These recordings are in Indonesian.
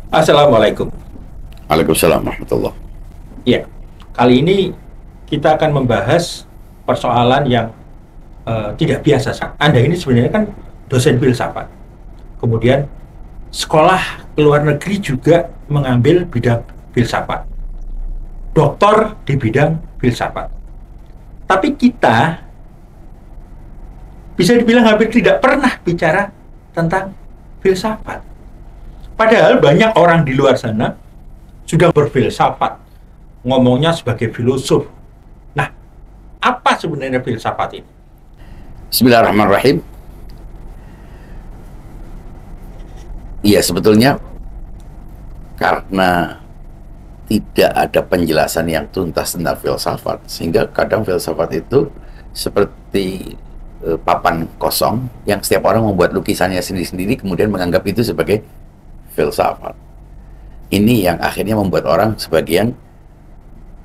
Assalamualaikum. Waalaikumsalam warahmatullah. Ya, kali ini kita akan membahas persoalan yang tidak biasa. Anda ini sebenarnya kan dosen filsafat. Kemudian sekolah ke luar negeri juga mengambil bidang filsafat. Doktor di bidang filsafat. Tapi kita bisa dibilang hampir tidak pernah bicara tentang filsafat. Padahal banyak orang di luar sana sudah berfilsafat, ngomongnya sebagai filosof. Nah, apa sebenarnya filsafat ini? Bismillahirrahmanirrahim. Iya, sebetulnya karena tidak ada penjelasan yang tuntas tentang filsafat, sehingga kadang filsafat itu seperti papan kosong yang setiap orang membuat lukisannya sendiri-sendiri, kemudian menganggap itu sebagai filsafat. Ini yang akhirnya membuat orang sebagian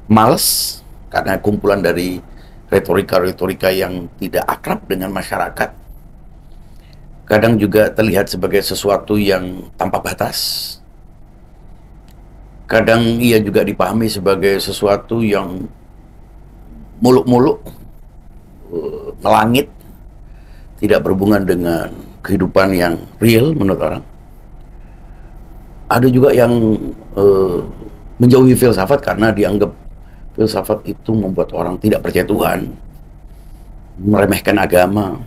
males karena kumpulan dari retorika-retorika yang tidak akrab dengan masyarakat. Kadang juga terlihat sebagai sesuatu yang tanpa batas. Kadang ia juga dipahami sebagai sesuatu yang muluk-muluk, melangit, tidak berhubungan dengan kehidupan yang real menurut orang. Ada juga yang menjauhi filsafat karena dianggap filsafat itu membuat orang tidak percaya Tuhan, meremehkan agama,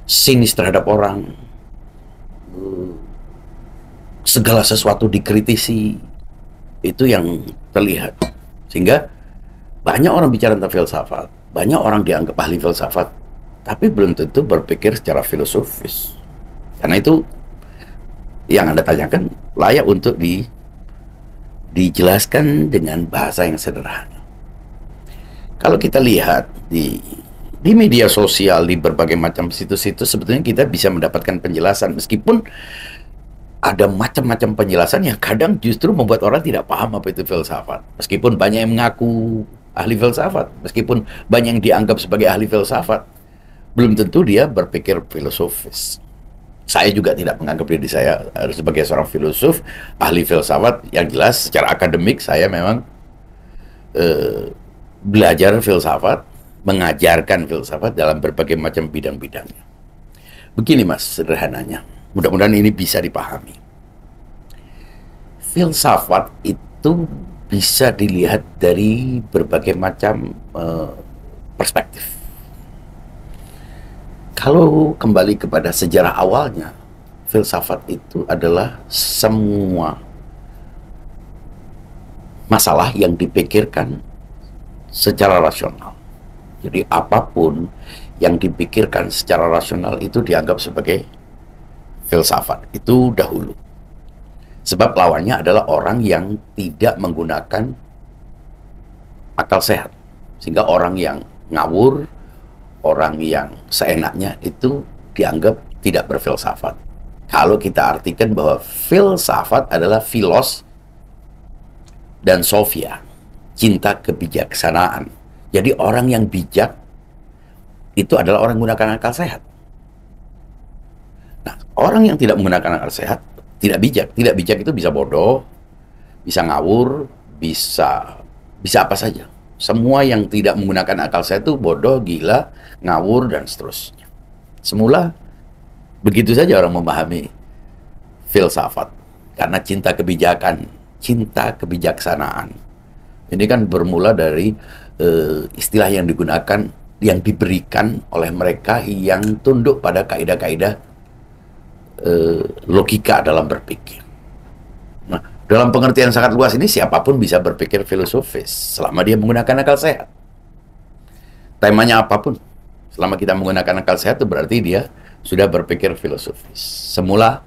sinis terhadap orang, segala sesuatu dikritisi. Itu yang terlihat. Sehingga banyak orang bicara tentang filsafat, banyak orang dianggap ahli filsafat, tapi belum tentu berpikir secara filosofis. Karena itu yang Anda tanyakan layak untuk dijelaskan dengan bahasa yang sederhana. Kalau kita lihat di media sosial, di berbagai macam situs-situs, sebetulnya kita bisa mendapatkan penjelasan, meskipun ada macam-macam penjelasan yang kadang justru membuat orang tidak paham apa itu filsafat. Meskipun banyak yang mengaku ahli filsafat, meskipun banyak yang dianggap sebagai ahli filsafat, belum tentu dia berpikir filosofis. Saya juga tidak menganggap diri saya harus sebagai seorang filosof, ahli filsafat. Yang jelas secara akademik saya memang belajar filsafat, mengajarkan filsafat dalam berbagai macam bidang-bidangnya. Begini Mas, sederhananya. Mudah-mudahan ini bisa dipahami. Filsafat itu bisa dilihat dari berbagai macam perspektif. Kalau kembali kepada sejarah awalnya, filsafat itu adalah semua masalah yang dipikirkan secara rasional. Jadi apapun yang dipikirkan secara rasional itu dianggap sebagai filsafat. Itu dahulu. Sebab lawannya adalah orang yang tidak menggunakan akal sehat. Sehingga orang yang ngawur, orang yang seenaknya itu dianggap tidak berfilsafat. Kalau kita artikan bahwa filsafat adalah philos dan sophia, cinta kebijaksanaan. Jadi orang yang bijak itu adalah orang yang menggunakan akal sehat. Nah, orang yang tidak menggunakan akal sehat tidak bijak. Tidak bijak itu bisa bodoh, bisa ngawur, bisa apa saja. Semua yang tidak menggunakan akal sehat itu bodoh, gila, ngawur, dan seterusnya. Semula begitu saja orang memahami filsafat. Karena cinta kebijakan, cinta kebijaksanaan. Ini kan bermula dari istilah yang digunakan, yang diberikan oleh mereka yang tunduk pada kaidah-kaidah logika dalam berpikir. Nah, dalam pengertian sangat luas ini, siapapun bisa berpikir filosofis selama dia menggunakan akal sehat. Temanya apapun, selama kita menggunakan akal sehat itu berarti dia sudah berpikir filosofis. Semula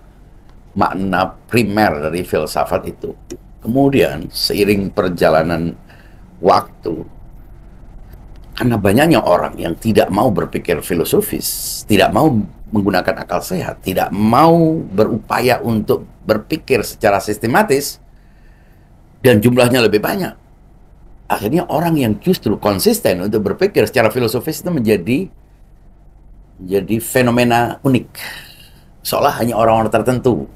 makna primer dari filsafat itu. Kemudian seiring perjalanan waktu, karena banyaknya orang yang tidak mau berpikir filosofis, tidak mau menggunakan akal sehat, tidak mau berupaya untuk berpikir secara sistematis, dan jumlahnya lebih banyak. Akhirnya orang yang justru konsisten untuk berpikir secara filosofis itu menjadi fenomena unik. Seolah hanya orang-orang tertentu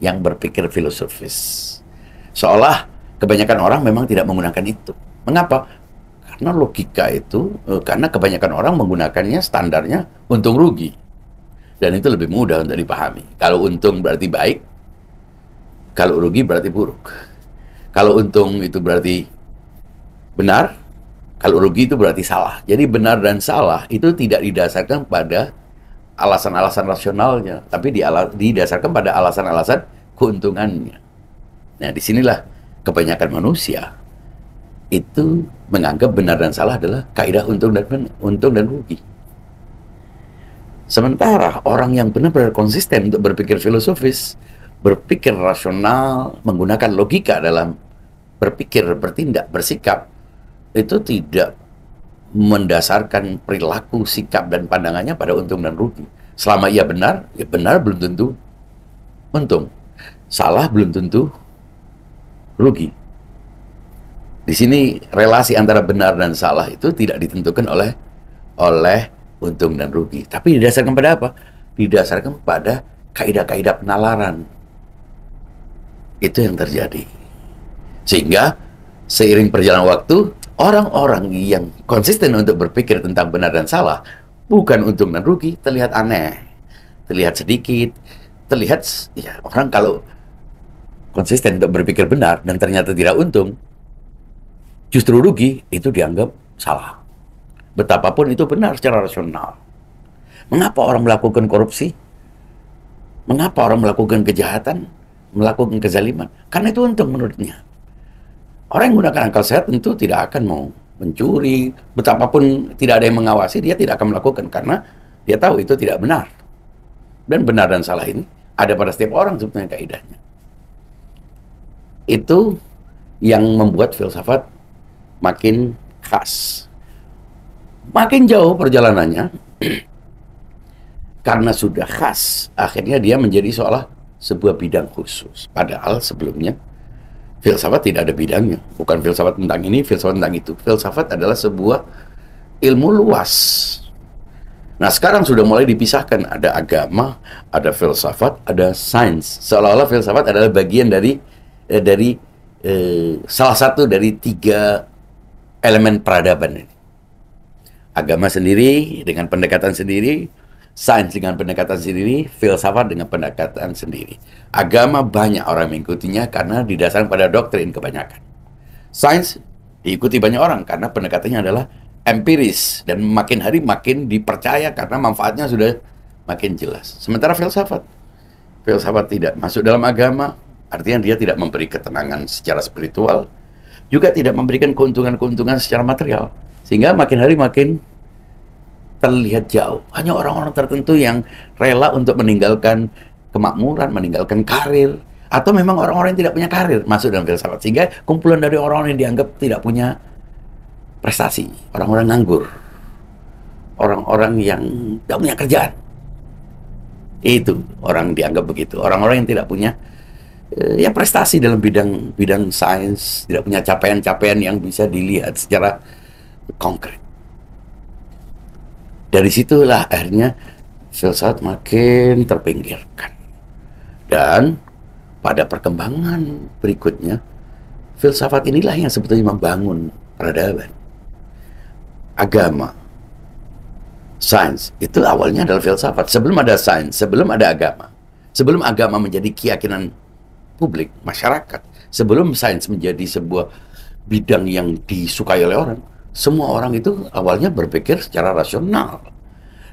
yang berpikir filosofis. Seolah kebanyakan orang memang tidak menggunakan itu. Mengapa? Karena logika itu, karena kebanyakan orang menggunakannya standarnya untung rugi. Dan itu lebih mudah untuk dipahami. Kalau untung berarti baik, kalau rugi berarti buruk. Kalau untung itu berarti benar, kalau rugi itu berarti salah. Jadi benar dan salah itu tidak didasarkan pada alasan-alasan rasionalnya, tapi didasarkan pada alasan-alasan keuntungannya. Nah, disinilah kebanyakan manusia itu menganggap benar dan salah adalah kaidah untung dan rugi. Sementara orang yang benar-benar konsisten untuk berpikir filosofis, berpikir rasional, menggunakan logika dalam berpikir, bertindak, bersikap, itu tidak mendasarkan perilaku, sikap, dan pandangannya pada untung dan rugi. Selama ia benar, ya benar belum tentu untung. Salah belum tentu rugi. Di sini relasi antara benar dan salah itu tidak ditentukan oleh untung dan rugi, tapi didasarkan pada apa? Didasarkan pada kaidah-kaidah penalaran. Itu yang terjadi. Sehingga seiring perjalanan waktu, orang-orang yang konsisten untuk berpikir tentang benar dan salah, bukan untung dan rugi, terlihat aneh, terlihat sedikit, terlihat ya orang kalau konsisten untuk berpikir benar dan ternyata tidak untung, justru rugi, itu dianggap salah. Betapapun itu benar secara rasional. Mengapa orang melakukan korupsi? Mengapa orang melakukan kejahatan? Melakukan kezaliman? Karena itu untung menurutnya. Orang yang menggunakan akal sehat tentu tidak akan mau mencuri. Betapapun tidak ada yang mengawasi, dia tidak akan melakukan karena dia tahu itu tidak benar. Dan benar dan salah ini ada pada setiap orang sebetulnya kaidahnya. Itu yang membuat filsafat makin khas. Makin jauh perjalanannya, karena sudah khas, akhirnya dia menjadi seolah sebuah bidang khusus. Padahal sebelumnya, filsafat tidak ada bidangnya. Bukan filsafat tentang ini, filsafat tentang itu. Filsafat adalah sebuah ilmu luas. Nah, sekarang sudah mulai dipisahkan. Ada agama, ada filsafat, ada sains. Seolah-olah filsafat adalah bagian dari salah satu dari 3 elemen peradaban ini. Agama sendiri dengan pendekatan sendiri, sains dengan pendekatan sendiri, filsafat dengan pendekatan sendiri. Agama banyak orang mengikutinya karena didasarkan pada doktrin kebanyakan. Sains diikuti banyak orang karena pendekatannya adalah empiris dan makin hari makin dipercaya karena manfaatnya sudah makin jelas. Sementara filsafat tidak masuk dalam agama. Artinya dia tidak memberi ketenangan secara spiritual, juga tidak memberikan keuntungan-keuntungan secara material. Sehingga makin hari makin terlihat jauh. Hanya orang-orang tertentu yang rela untuk meninggalkan kemakmuran, meninggalkan karir, atau memang orang-orang yang tidak punya karir masuk dalam filsafat. Sehingga kumpulan dari orang-orang yang dianggap tidak punya prestasi, orang-orang nganggur, orang-orang yang tidak punya kerjaan. Itu orang dianggap begitu. Orang-orang yang tidak punya ya prestasi dalam bidang sains, tidak punya capaian-capaian yang bisa dilihat secara konkret. Dari situlah akhirnya filsafat makin terpinggirkan. Dan pada perkembangan berikutnya, filsafat inilah yang sebetulnya membangun peradaban. Agama, sains, itu awalnya adalah filsafat. Sebelum ada sains, sebelum ada agama, sebelum agama menjadi keyakinan publik, masyarakat, sebelum sains menjadi sebuah bidang yang disukai oleh orang, semua orang itu awalnya berpikir secara rasional.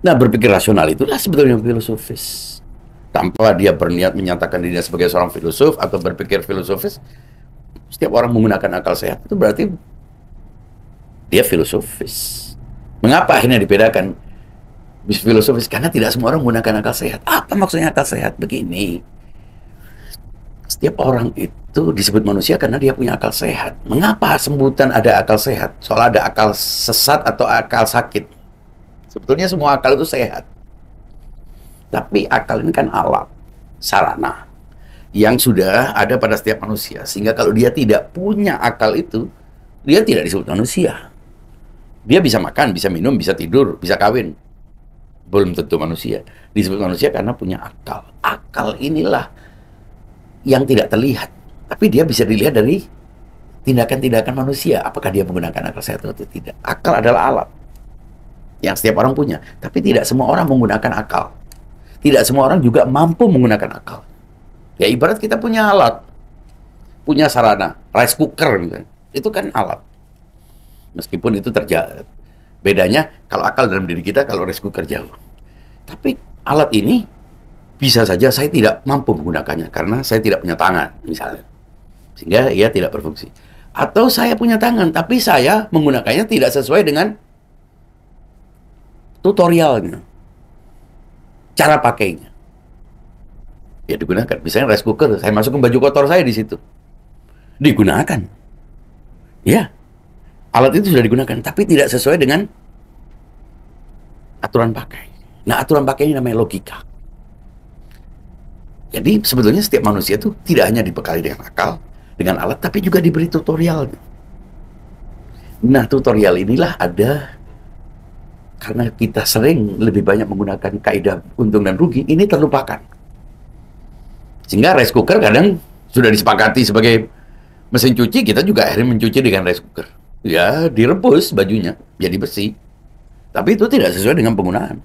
Nah, berpikir rasional itulah sebetulnya filosofis. Tanpa dia berniat menyatakan dirinya sebagai seorang filosof atau berpikir filosofis, setiap orang menggunakan akal sehat, itu berarti dia filosofis. Mengapa akhirnya dibedakan filosofis? Karena tidak semua orang menggunakan akal sehat. Apa maksudnya akal sehat? Begini. Setiap orang itu disebut manusia karena dia punya akal sehat. Mengapa sebutan ada akal sehat? Soal ada akal sesat atau akal sakit. Sebetulnya semua akal itu sehat. Tapi akal ini kan alat, sarana, yang sudah ada pada setiap manusia. Sehingga kalau dia tidak punya akal itu, dia tidak disebut manusia. Dia bisa makan, bisa minum, bisa tidur, bisa kawin. Belum tentu manusia. Disebut manusia karena punya akal. Akal inilah yang tidak terlihat, tapi dia bisa dilihat dari tindakan-tindakan manusia. Apakah dia menggunakan akal sehat atau tidak? Akal adalah alat yang setiap orang punya, tapi tidak semua orang menggunakan akal. Tidak semua orang juga mampu menggunakan akal. Ya ibarat kita punya alat, punya sarana, rice cooker misalnya. Itu kan alat. Meskipun itu terjadi. Bedanya kalau akal dalam diri kita, kalau rice cooker jauh. Tapi alat ini bisa saja saya tidak mampu menggunakannya karena saya tidak punya tangan misalnya. Sehingga ia tidak berfungsi. Atau saya punya tangan, tapi saya menggunakannya tidak sesuai dengan tutorialnya. Cara pakainya. Ya digunakan. Misalnya rice cooker, saya masukkan baju kotor saya di situ. Digunakan. Ya. Alat itu sudah digunakan, tapi tidak sesuai dengan aturan pakai. Nah, aturan pakainya namanya logika. Jadi sebetulnya setiap manusia itu tidak hanya dibekali dengan akal, dengan alat, tapi juga diberi tutorial. Nah, tutorial inilah ada karena kita sering lebih banyak menggunakan kaidah untung dan rugi, ini terlupakan. Sehingga rice cooker kadang sudah disepakati sebagai mesin cuci, kita juga akhirnya mencuci dengan rice cooker. Ya, direbus bajunya, jadi bersih. Tapi itu tidak sesuai dengan penggunaan.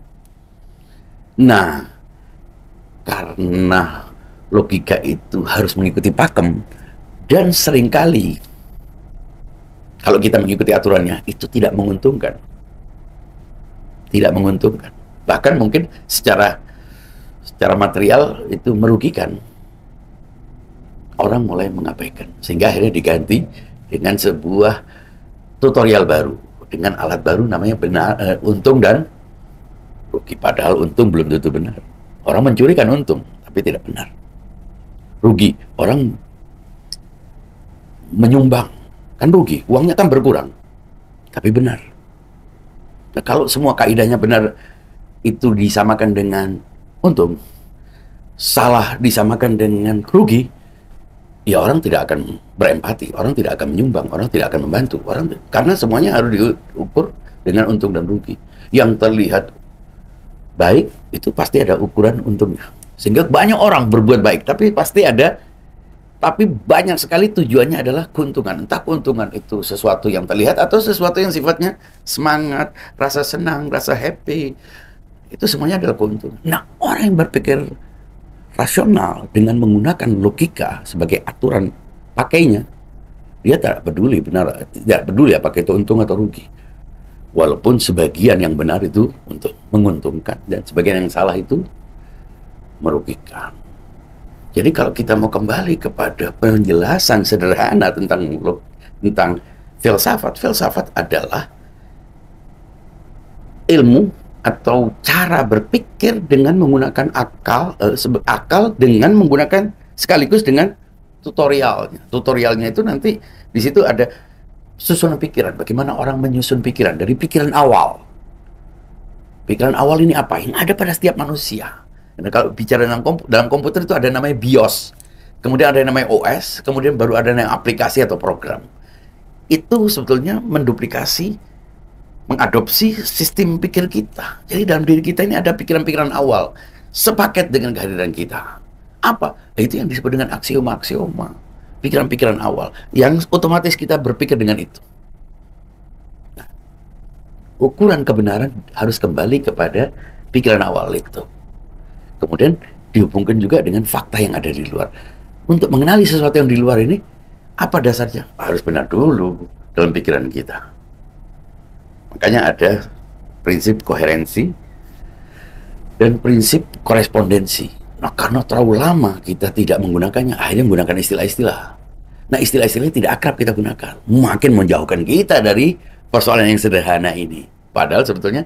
Nah, karena logika itu harus mengikuti pakem, dan seringkali kalau kita mengikuti aturannya, itu tidak menguntungkan. Tidak menguntungkan. Bahkan mungkin secara material itu merugikan. Orang mulai mengabaikan. Sehingga akhirnya diganti dengan sebuah tutorial baru dengan alat baru namanya untung dan rugi. Padahal untung belum tentu benar. Orang mencuri kan untung, tapi tidak benar. Rugi, orang menyumbang kan rugi, uangnya kan berkurang, tapi benar. Nah, kalau semua kaidahnya benar itu disamakan dengan untung, salah disamakan dengan rugi, ya orang tidak akan berempati, orang tidak akan menyumbang, orang tidak akan membantu, karena semuanya harus diukur dengan untung dan rugi. Yang terlihat baik itu pasti ada ukuran untungnya. Sehingga banyak orang berbuat baik, tapi banyak sekali tujuannya adalah keuntungan. Entah keuntungan itu sesuatu yang terlihat atau sesuatu yang sifatnya semangat, rasa senang, rasa happy. Itu semuanya adalah keuntungan. Nah, orang yang berpikir rasional dengan menggunakan logika sebagai aturan pakainya, dia tidak peduli apakah itu untung atau rugi. Walaupun sebagian yang benar itu untuk menguntungkan dan sebagian yang salah itu merugikan. Jadi kalau kita mau kembali kepada penjelasan sederhana tentang filsafat adalah ilmu atau cara berpikir dengan menggunakan akal dengan menggunakan sekaligus dengan tutorialnya. Tutorialnya itu nanti di situ ada susunan pikiran. Bagaimana orang menyusun pikiran dari pikiran awal. Pikiran awal ini apa? Yang ada pada setiap manusia. Nah, kalau bicara dalam komputer itu ada namanya BIOS. Kemudian ada yang namanya OS. Kemudian baru ada yang aplikasi atau program. Itu sebetulnya mengadopsi sistem pikir kita. Jadi dalam diri kita ini ada pikiran-pikiran awal. Sepaket dengan kehadiran kita. Apa? Itu yang disebut dengan aksioma-aksioma. Pikiran-pikiran awal. Yang otomatis kita berpikir dengan itu. Nah, ukuran kebenaran harus kembali kepada pikiran awal itu. Kemudian dihubungkan juga dengan fakta yang ada di luar. Untuk mengenali sesuatu yang di luar ini, apa dasarnya? Harus benar dulu dalam pikiran kita. Makanya ada prinsip koherensi dan prinsip korespondensi. Nah, karena terlalu lama kita tidak menggunakannya, akhirnya menggunakan istilah-istilah. Nah, istilah-istilah tidak akrab kita gunakan. Makin menjauhkan kita dari persoalan yang sederhana ini. Padahal sebetulnya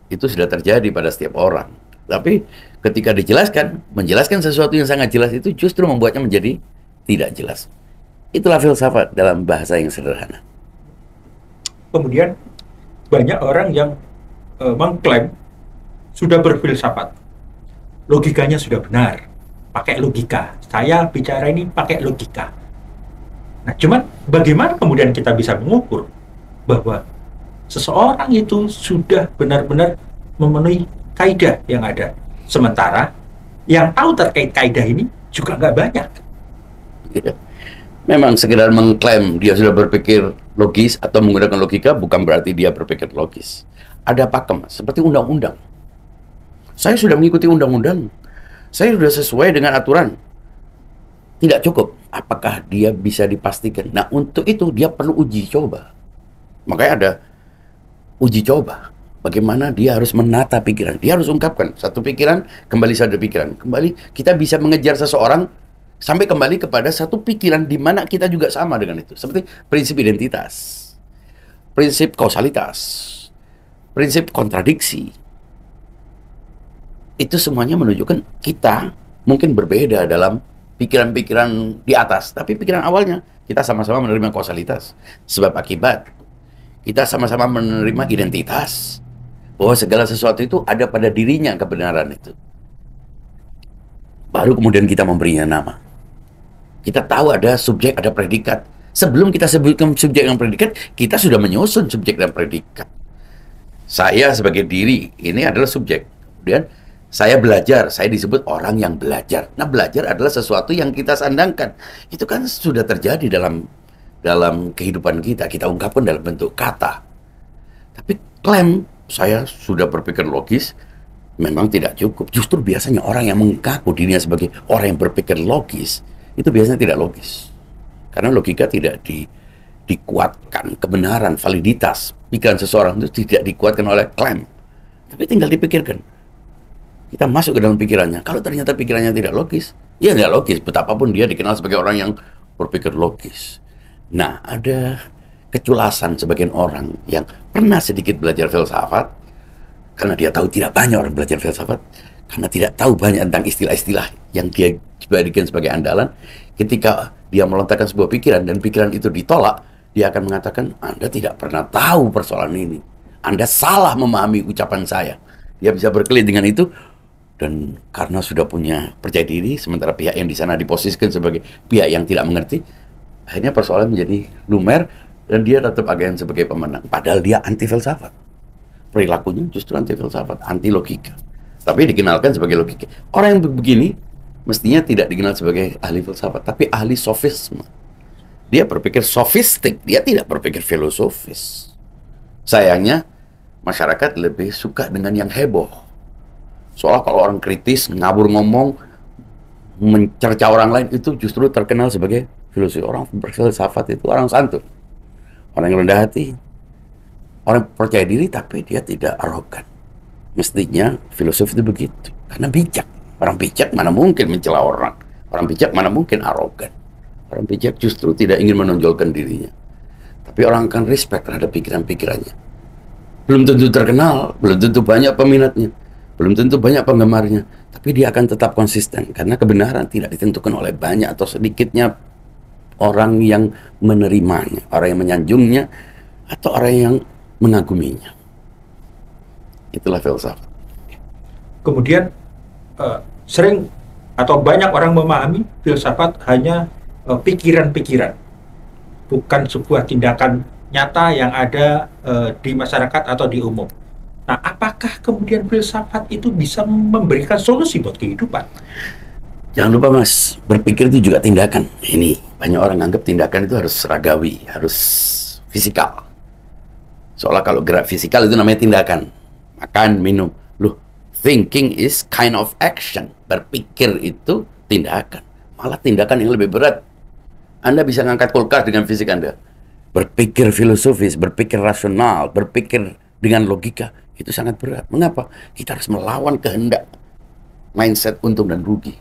itu sudah terjadi pada setiap orang. Tapi ketika menjelaskan sesuatu yang sangat jelas itu justru membuatnya menjadi tidak jelas. Itulah filsafat dalam bahasa yang sederhana. Kemudian banyak orang yang mengklaim sudah berfilsafat. Logikanya sudah benar. Pakai logika. Saya bicara ini pakai logika. Nah, cuman bagaimana kemudian kita bisa mengukur bahwa seseorang itu sudah benar-benar memenuhi kaidah yang ada. Sementara yang tahu terkait kaidah ini juga nggak banyak. Memang sekedar mengklaim dia sudah berpikir logis atau menggunakan logika bukan berarti dia berpikir logis. Ada pakem, seperti undang-undang. Saya sudah mengikuti undang-undang. Saya sudah sesuai dengan aturan. Tidak cukup. Apakah dia bisa dipastikan? Nah, untuk itu dia perlu uji coba. Makanya ada uji coba. Bagaimana dia harus menata pikiran. Dia harus ungkapkan satu pikiran, kembali satu pikiran. Kembali kita bisa mengejar seseorang sampai kembali kepada satu pikiran di mana kita juga sama dengan itu. Seperti prinsip identitas, prinsip kausalitas, prinsip kontradiksi. Itu semuanya menunjukkan kita mungkin berbeda dalam pikiran-pikiran di atas. Tapi pikiran awalnya kita sama-sama menerima kausalitas, sebab akibat. Kita sama-sama menerima identitas, bahwa segala sesuatu itu ada pada dirinya kebenaran itu. Baru kemudian kita memberinya nama. Kita tahu ada subjek, ada predikat. Sebelum kita sebutkan subjek dan predikat, kita sudah menyusun subjek dan predikat. Saya sebagai diri, ini adalah subjek. Kemudian, saya belajar, saya disebut orang yang belajar. Nah, belajar adalah sesuatu yang kita sandangkan. Itu kan sudah terjadi dalam kehidupan kita. Kita ungkapkan dalam bentuk kata. Tapi klaim, saya sudah berpikir logis, memang tidak cukup. Justru biasanya orang yang mengaku dirinya sebagai orang yang berpikir logis, itu biasanya tidak logis. Karena logika tidak dikuatkan, kebenaran, validitas pikiran seseorang itu tidak dikuatkan oleh klaim, tapi tinggal dipikirkan. Kita masuk ke dalam pikirannya. Kalau ternyata pikirannya tidak logis, ya tidak logis. Betapapun dia dikenal sebagai orang yang berpikir logis. Nah, ada keculasan sebagian orang yang pernah sedikit belajar filsafat, karena dia tahu tidak banyak orang belajar filsafat, karena tidak tahu banyak tentang istilah-istilah yang dia jadikan sebagai andalan. Ketika dia melontarkan sebuah pikiran dan pikiran itu ditolak, dia akan mengatakan, Anda tidak pernah tahu persoalan ini. Anda salah memahami ucapan saya. Dia bisa berkelit dengan itu, dan karena sudah punya percaya diri, sementara pihak yang di sana diposisikan sebagai pihak yang tidak mengerti, akhirnya persoalan menjadi lumer, dan dia tetap agen sebagai pemenang. Padahal dia anti filsafat. Perilakunya justru anti filsafat, anti logika. Tapi dikenalkan sebagai logika. Orang yang begini mestinya tidak dikenal sebagai ahli filsafat, tapi ahli sofisme. Dia berpikir sofistik, dia tidak berpikir filosofis. Sayangnya, masyarakat lebih suka dengan yang heboh. Soalnya kalau orang kritis, ngabur ngomong, mencerca orang lain, itu justru terkenal sebagai filosofi. Orang berfilsafat itu orang santun, orang yang rendah hati, orang percaya diri, tapi dia tidak arogan. Mestinya filosofi itu begitu, karena bijak. Orang bijak mana mungkin mencela orang. Orang bijak mana mungkin arogan. Orang bijak justru tidak ingin menonjolkan dirinya. Tapi orang akan respect terhadap pikiran-pikirannya. Belum tentu terkenal, belum tentu banyak peminatnya, belum tentu banyak penggemarnya, tapi dia akan tetap konsisten. Karena kebenaran tidak ditentukan oleh banyak atau sedikitnya orang yang menerimanya, orang yang menyanjungnya, atau orang yang mengaguminya. Itulah filsafat. Kemudian sering atau banyak orang memahami filsafat hanya pikiran-pikiran, bukan sebuah tindakan nyata yang ada di masyarakat atau di umum. Nah, apakah kemudian filsafat itu bisa memberikan solusi buat kehidupan? Jangan lupa Mas, berpikir itu juga tindakan. Ini banyak orang anggap tindakan itu harus seragawi, harus fisikal. Soalnya kalau gerak fisikal itu namanya tindakan. Makan, minum. Loh, thinking is kind of action. Berpikir itu tindakan. Malah tindakan yang lebih berat. Anda bisa ngangkat kulkas dengan fisik Anda. Berpikir filosofis, berpikir rasional, berpikir dengan logika, itu sangat berat. Mengapa? Kita harus melawan kehendak. Mindset untung dan rugi.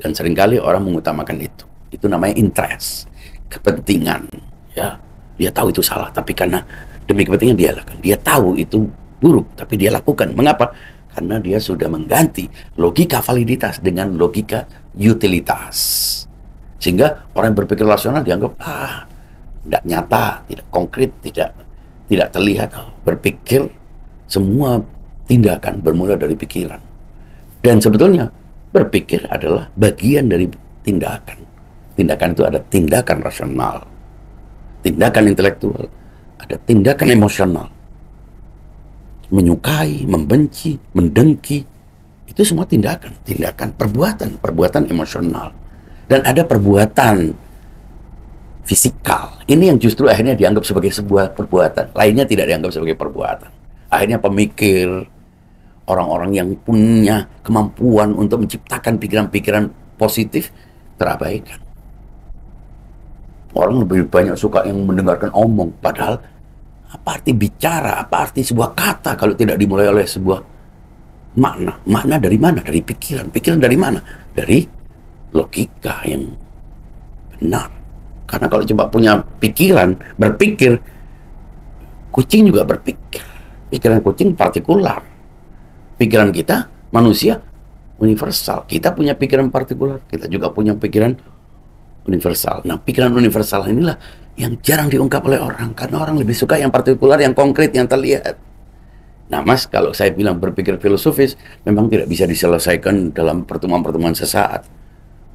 Dan seringkali orang mengutamakan itu. Itu namanya interest. Kepentingan. Ya, dia tahu itu salah, tapi karena demi kepentingan dia lakukan. Dia tahu itu buruk, tapi dia lakukan. Mengapa? Karena dia sudah mengganti logika validitas dengan logika utilitas. Sehingga orang yang berpikir rasional dianggap tidak nyata, tidak konkret, tidak terlihat. Berpikir semua tindakan bermula dari pikiran. Dan sebetulnya berpikir adalah bagian dari tindakan. Tindakan itu ada tindakan rasional, tindakan intelektual, ada tindakan emosional. Menyukai, membenci, mendengki, itu semua tindakan perbuatan emosional. Dan ada perbuatan fisikal. Ini yang justru akhirnya dianggap sebagai sebuah perbuatan. Lainnya tidak dianggap sebagai perbuatan. Akhirnya pemikir, orang-orang yang punya kemampuan untuk menciptakan pikiran-pikiran positif terabaikan. Orang lebih banyak suka yang mendengarkan omong. Padahal apa arti bicara, apa arti sebuah kata kalau tidak dimulai oleh sebuah makna? Makna dari mana? Dari pikiran. Pikiran dari mana? Dari logika yang benar. Karena kalau coba punya pikiran, berpikir, kucing juga berpikir. Pikiran kucing partikular. Pikiran kita, manusia, universal. Kita punya pikiran partikular, kita juga punya pikiran universal. Nah, pikiran universal inilah yang jarang diungkap oleh orang, karena orang lebih suka yang partikular, yang konkret, yang terlihat. Nah, Mas, kalau saya bilang berpikir filosofis, memang tidak bisa diselesaikan dalam pertemuan-pertemuan sesaat.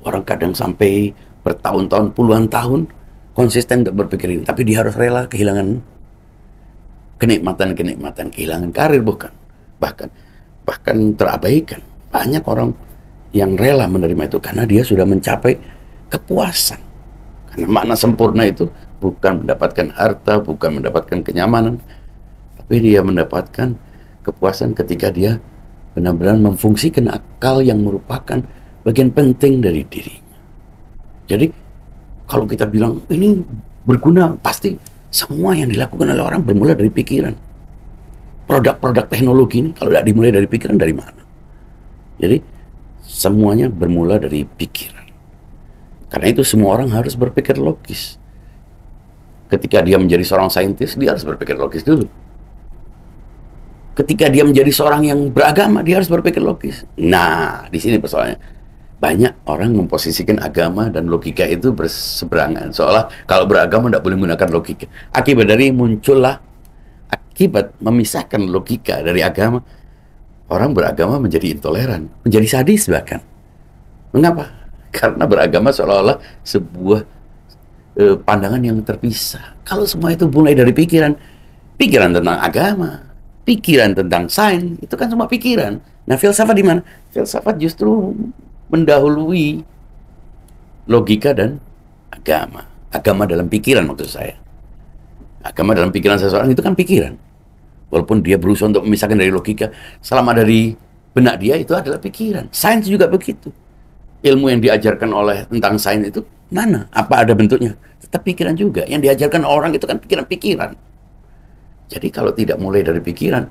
Orang kadang sampai bertahun-tahun, puluhan tahun, konsisten untuk berpikir ini. Tapi dia harus rela kehilangan kenikmatan-kenikmatan, kehilangan karir bahkan terabaikan. Banyak orang yang rela menerima itu karena dia sudah mencapai kepuasan. Karena makna sempurna itu bukan mendapatkan harta, bukan mendapatkan kenyamanan, tapi dia mendapatkan kepuasan ketika dia benar-benar memfungsikan akal yang merupakan bagian penting dari dirinya. Jadi kalau kita bilang ini berguna, pasti semua yang dilakukan oleh orang bermula dari pikiran. Produk-produk teknologi ini kalau tidak dimulai dari pikiran, dari mana? Jadi semuanya bermula dari pikiran. Karena itu semua orang harus berpikir logis. Ketika dia menjadi seorang saintis, dia harus berpikir logis dulu. Ketika dia menjadi seorang yang beragama, dia harus berpikir logis. Nah, di sini persoalannya. Banyak orang memposisikan agama dan logika itu berseberangan. Seolah kalau beragama tidak boleh menggunakan logika. Akibat memisahkan logika dari agama, orang beragama menjadi intoleran, menjadi sadis bahkan. Mengapa? Karena beragama seolah-olah sebuah pandangan yang terpisah. Kalau semua itu mulai dari pikiran tentang agama, pikiran tentang sains, itu kan semua pikiran. Nah, filsafat di mana? Filsafat justru mendahului logika dan agama. Agama dalam pikiran maksud saya. Agama dalam pikiran seseorang itu kan pikiran. Walaupun dia berusaha untuk memisahkan dari logika, selama dari benak dia itu adalah pikiran. Sains juga begitu. Ilmu yang diajarkan oleh tentang sains itu mana? Apa ada bentuknya? Tetap pikiran juga. Yang diajarkan orang itu kan pikiran-pikiran. Jadi kalau tidak mulai dari pikiran,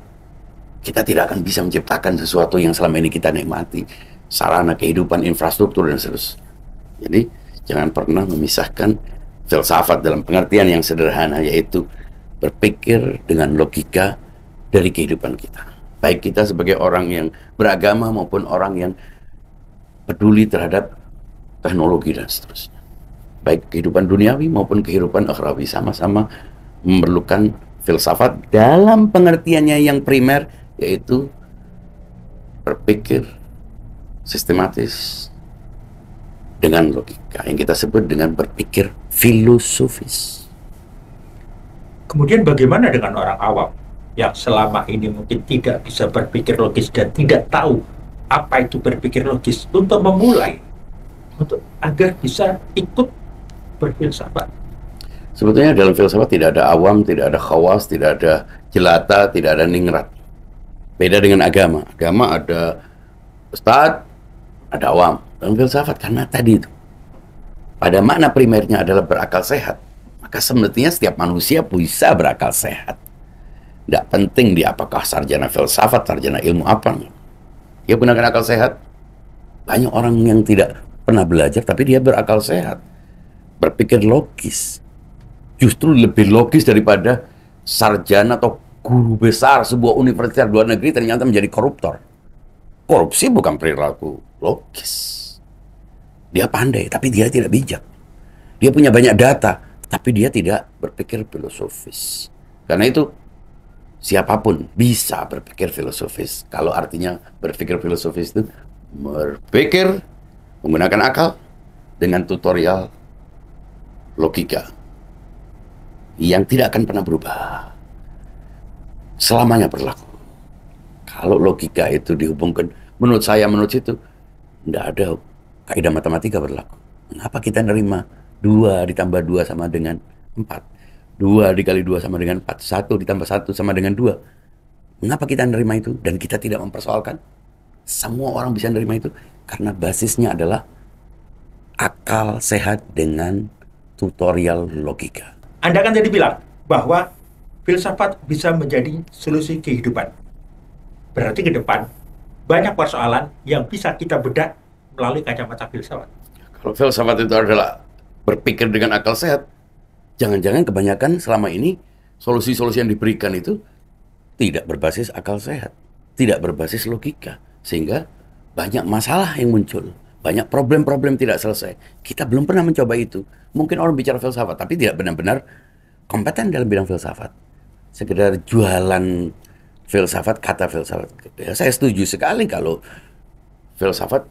kita tidak akan bisa menciptakan sesuatu yang selama ini kita nikmati. Sarana kehidupan, infrastruktur, dan seterusnya. Jadi jangan pernah memisahkan filsafat dalam pengertian yang sederhana, yaitu berpikir dengan logika dari kehidupan kita. Baik kita sebagai orang yang beragama maupun orang yang peduli terhadap teknologi dan seterusnya. Baik kehidupan duniawi maupun kehidupan akhrawi sama-sama memerlukan filsafat dalam pengertiannya yang primer, yaitu berpikir sistematis dengan logika, yang kita sebut dengan berpikir filosofis. Kemudian bagaimana dengan orang awam yang selama ini mungkin tidak bisa berpikir logis dan tidak tahu apa itu berpikir logis, untuk memulai, untuk agar bisa ikut berfilsafat? Sebetulnya dalam filsafat tidak ada awam, tidak ada khawas, tidak ada jelata, tidak ada ningrat. Beda dengan agama. Agama ada ustadz, ada awam. Dalam filsafat, karena tadi itu pada makna primernya adalah berakal sehat, maka semestinya setiap manusia bisa berakal sehat. Tidak penting dia apakah sarjana filsafat, sarjana ilmu apa. Dia gunakan akal sehat. Banyak orang yang tidak pernah belajar, tapi dia berakal sehat. Berpikir logis. Justru lebih logis daripada sarjana atau guru besar sebuah universitas luar negeri ternyata menjadi koruptor. Korupsi bukan perilaku logis. Dia pandai, tapi dia tidak bijak. Dia punya banyak data, tapi dia tidak berpikir filosofis. Karena itu, siapapun bisa berpikir filosofis. Kalau artinya berpikir filosofis itu berpikir menggunakan akal dengan tutorial logika yang tidak akan pernah berubah. Selamanya berlaku. Kalau logika itu dihubungkan, menurut saya, menurut situ, tidak ada kaidah matematika berlaku. Kenapa kita nerima 2 ditambah 2 sama dengan 4. 2 dikali 2 sama dengan 4. 1 ditambah 1 sama dengan 2. Mengapa kita menerima itu dan kita tidak mempersoalkan? Semua orang bisa menerima itu karena basisnya adalah akal sehat dengan tutorial logika. Anda kan tadi bilang bahwa filsafat bisa menjadi solusi kehidupan. Berarti ke depan banyak persoalan yang bisa kita bedah melalui kacamata filsafat. Kalau filsafat itu adalah berpikir dengan akal sehat, jangan-jangan kebanyakan selama ini solusi-solusi yang diberikan itu tidak berbasis akal sehat, tidak berbasis logika, sehingga banyak masalah yang muncul, banyak problem-problem tidak selesai. Kita belum pernah mencoba itu. Mungkin orang bicara filsafat, tapi tidak benar-benar kompeten dalam bidang filsafat. Sekedar jualan filsafat, kata filsafat. Ya, saya setuju sekali kalau filsafat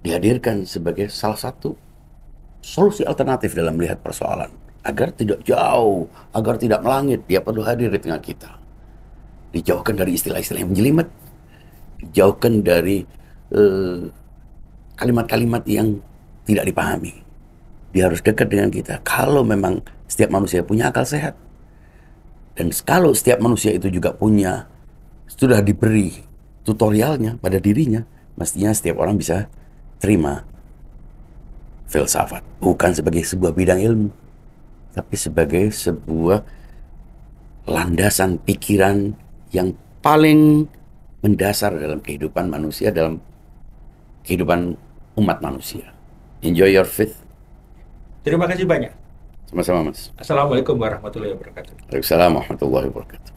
dihadirkan sebagai salah satu solusi alternatif dalam melihat persoalan. Agar tidak jauh, agar tidak melangit, dia perlu hadir di tengah kita. Dijauhkan dari istilah-istilah yang menjelimet, dijauhkan dari kalimat-kalimat yang tidak dipahami. Dia harus dekat dengan kita. Kalau memang setiap manusia punya akal sehat, dan kalau setiap manusia itu juga sudah diberi tutorialnya pada dirinya, mestinya setiap orang bisa terima filsafat. Bukan sebagai sebuah bidang ilmu, tapi sebagai sebuah landasan pikiran yang paling mendasar dalam kehidupan manusia, dalam kehidupan umat manusia. Enjoy your faith. Terima kasih banyak. Sama-sama, Mas. Assalamualaikum warahmatullahi wabarakatuh. Waalaikumsalam warahmatullahi wabarakatuh.